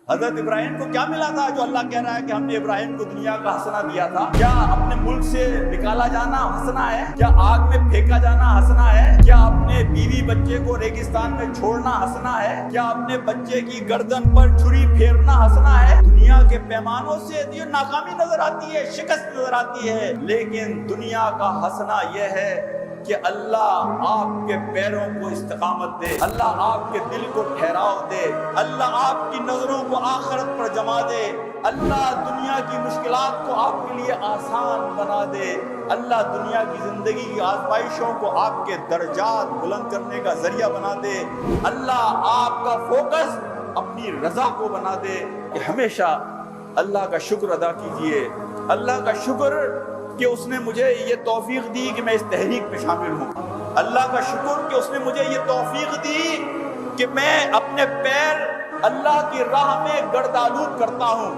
حضرت ابراہیم کو کیا ملا تھا جو اللہ کہہ رہا ہے کہ ہم نے ابراہیم کو دنیا کا ہنسنا دیا تھا؟ کیا اپنے ملک سے نکالا جانا ہنسنا ہے؟ کیا آگ میں پھینکا جانا ہنسنا ہے؟ کیا اپنے بیوی بچے کو ریگستان میں چھوڑنا ہنسنا ہے؟ کیا اپنے بچے کی گردن پر چھری پھیرنا ہنسنا ہے؟ دنیا کے پیمانوں سے یہ ناکامی نظر آتی ہے، شکست نظر آتی ہے، لیکن دنیا کا ہنسنا یہ ہے کہ اللہ آپ کے پیروں کو استقامت دے، اللہ آپ کے دل کو ٹھہراؤ دے، اللہ آپ کی نظروں کو آخرت پر جما دے، اللہ دنیا کی مشکلات کو آپ کے لیے آسان بنا دے، اللہ دنیا کی زندگی کی آزمائشوں کو آپ کے درجات بلند کرنے کا ذریعہ بنا دے، اللہ آپ کا فوکس اپنی رضا کو بنا دے کہ ہمیشہ اللہ کا شکر ادا کیجئے، اللہ کا شکر کہ اس نے مجھے یہ توفیق دی کہ میں اس تحریک میں شامل ہوں، اللہ کا شکر کہ اس نے مجھے یہ توفیق دی کہ میں اپنے پیر اللہ کی راہ میں گردآلود کرتا ہوں،